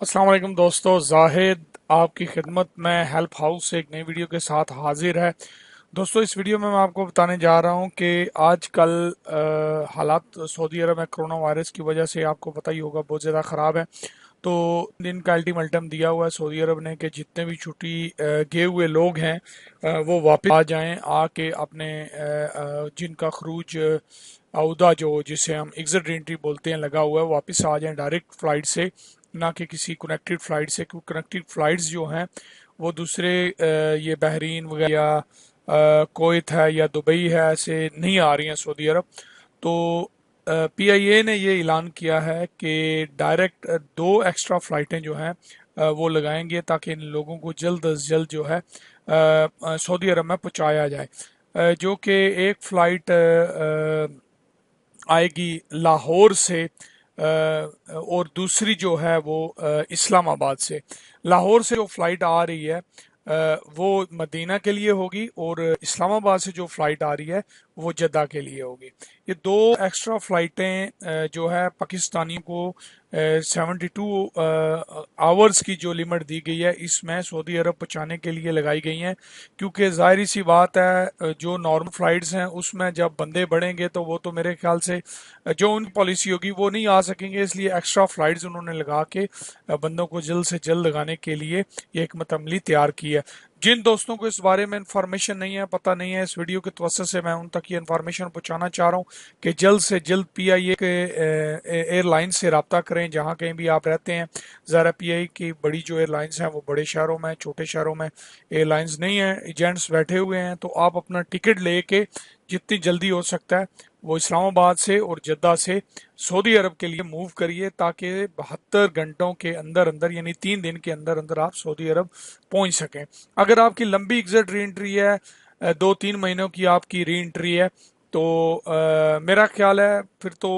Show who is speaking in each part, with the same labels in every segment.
Speaker 1: अस्सलाम वालेकुम दोस्तों, जाहिद आपकी खिदमत में हेल्प हाउस से एक नई वीडियो के साथ हाजिर है। दोस्तों, इस वीडियो में मैं आपको बताने जा रहा हूं कि आजकल हालात सऊदी अरब में कोरोना वायरस की वजह से आपको पता ही होगा बहुत ज़्यादा ख़राब है। तो दिन का अल्टीमेटम दिया हुआ है सऊदी अरब ने कि जितने भी छुट्टी गए हुए लोग हैं वो वापस आ जाएं, आके अपने जिनका खरूज अहदा जो जिसे हम एग्जिट एंट्री बोलते हैं लगा हुआ है, वापस आ जाएं डायरेक्ट फ्लाइट से, ना कि किसी कनेक्टेड फ्लाइट से। क्योंकि कनेक्टेड फ्लाइट्स जो हैं वो दूसरे ये बहरीन वगैरह या कुवैत है या दुबई है, ऐसे नहीं आ रही हैं सऊदी अरब। तो पीआईए ने ये ऐलान किया है कि डायरेक्ट दो एक्स्ट्रा फ्लाइटें जो हैं वो लगाएंगे ताकि इन लोगों को जल्द अज जल्द जो है सऊदी अरब में पहुंचाया जाए। जो कि एक फ्लाइट आएगी लाहौर से, और दूसरी जो है वो इस्लामाबाद से। लाहौर से जो फ्लाइट आ रही है वो मदीना के लिए होगी, और इस्लामाबाद से जो फ्लाइट आ रही है वो जद्दा के लिए होगी। ये दो एक्स्ट्रा फ्लाइटें जो है पाकिस्तानियों को 72 आवर्स की जो लिमिट दी गई है इसमें सऊदी अरब पहुंचाने के लिए लगाई गई हैं। क्योंकि जाहिर सी बात है जो नॉर्मल फ्लाइट्स हैं उसमें जब बंदे बढ़ेंगे तो वो तो मेरे ख्याल से जो उनकी पॉलिसी होगी वो नहीं आ सकेंगे, इसलिए एक्स्ट्रा फ्लाइट्स उन्होंने लगा के बंदों को जल्द से जल्द लगाने के लिए ये एक मतअमली तैयार की है। जिन दोस्तों को इस बारे में इंफॉर्मेशन नहीं है, पता नहीं है, इस वीडियो के तवज्जो से मैं उन तक ये इंफॉर्मेशन पहुंचाना चाह रहा हूँ कि जल्द से जल्द पीआईए के एयरलाइन से रब्ता करें जहां कहीं भी आप रहते हैं। ज़रा पीआई की बड़ी जो एयरलाइंस हैं वो बड़े शहरों में, छोटे शहरों में एयरलाइंस नहीं है, एजेंट्स बैठे हुए हैं। तो आप अपना टिकट लेके जितनी जल्दी हो सकता है वो इस्लामाबाद से और जद्दा से सऊदी अरब के लिए मूव करिए, ताकि 72 घंटों के अंदर अंदर यानी 3 दिन के अंदर अंदर आप सऊदी अरब पहुंच सकें। अगर आपकी लंबी एग्जिट री एंट्री है, 2-3 महीनों की आपकी री एंट्री है, तो मेरा ख्याल है फिर तो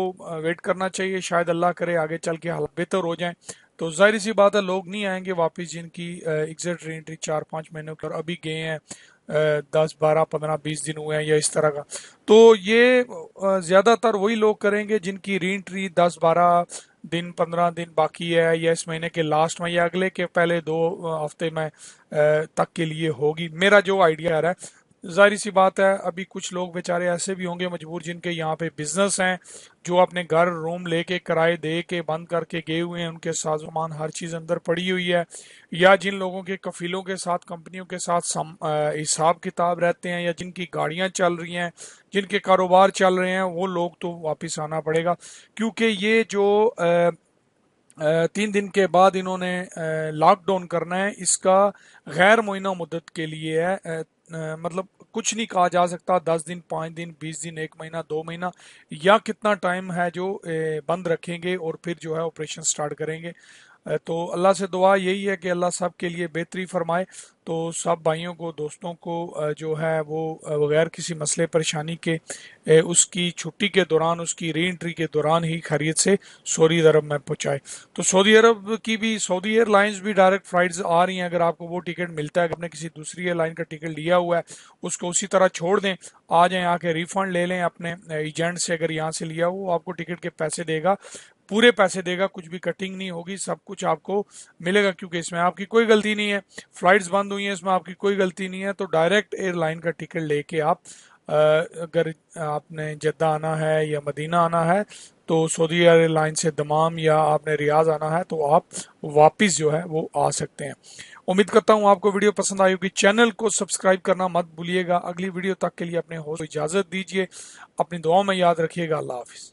Speaker 1: वेट करना चाहिए। शायद अल्लाह करे आगे चल के हालात बेहतर हो जाएं। तो जाहिर सी बात है लोग नहीं आएंगे वापस जिनकी एग्जिट री एंट्री 4-5 महीनों की और अभी गए हैं 10-12-15-20 दिन हुए हैं या इस तरह का। तो ये ज्यादातर वही लोग करेंगे जिनकी री एंट्री 10-12 दिन 15 दिन बाकी है, या इस महीने के लास्ट में या अगले के पहले 2 हफ्ते में तक के लिए होगी, मेरा जो आइडिया है। जाहिर सी बात है अभी कुछ लोग बेचारे ऐसे भी होंगे मजबूर जिनके यहाँ पे बिजनेस हैं, जो अपने घर रूम लेके किराए दे के बंद करके गए हुए हैं, उनके सामान हर चीज अंदर पड़ी हुई है। या जिन लोगों के कफीलों के साथ कंपनियों के साथ हिसाब किताब रहते हैं, या जिनकी गाड़ियां चल रही हैं, जिनके कारोबार चल रहे हैं, वो लोग तो वापस आना पड़ेगा। क्योंकि ये जो 3 दिन के बाद इन्होंने लॉकडाउन करना है, इसका गैर मुअय्यना मुद्दत के लिए है। मतलब कुछ नहीं कहा जा सकता 10 दिन, 5 दिन, 20 दिन, 1 महीना, 2 महीना, या कितना टाइम है जो बंद रखेंगे और फिर जो है ऑपरेशन स्टार्ट करेंगे। तो अल्लाह से दुआ यही है कि अल्लाह सब के लिए बेहतरी फरमाए। तो सब भाइयों को, दोस्तों को जो है वो बगैर किसी मसले परेशानी के उसकी छुट्टी के दौरान, उसकी री एंट्री के दौरान ही खैरियत से सऊदी अरब में पहुंचाए। तो सऊदी अरब की भी, सऊदी एयरलाइंस भी डायरेक्ट फ्लाइट्स आ रही हैं। अगर आपको वो टिकट मिलता है, अगर आपने किसी दूसरी एयरलाइन का टिकट लिया हुआ है उसको उसी तरह छोड़ दें, आ जाएं, आके रिफंड ले लें अपने एजेंट से। अगर यहाँ से लिया वो आपको टिकट के पैसे देगा, पूरे पैसे देगा, कुछ भी कटिंग नहीं होगी, सब कुछ आपको मिलेगा। क्योंकि इसमें आपकी कोई गलती नहीं है, फ्लाइट्स बंद हुई हैं, इसमें आपकी कोई गलती नहीं है। तो डायरेक्ट एयरलाइन का टिकट लेके आप अगर आपने जद्दा आना है या मदीना आना है तो सऊदी एयरलाइन से दमाम, या आपने रियाज आना है तो आप वापस जो है वो आ सकते हैं। उम्मीद करता हूँ आपको वीडियो पसंद आई होगी। चैनल को सब्सक्राइब करना मत भूलिएगा। अगली वीडियो तक के लिए अपने होस्ट को इजाजत दीजिए। अपनी दुआओं में याद रखिएगा। अल्लाह हाफिज।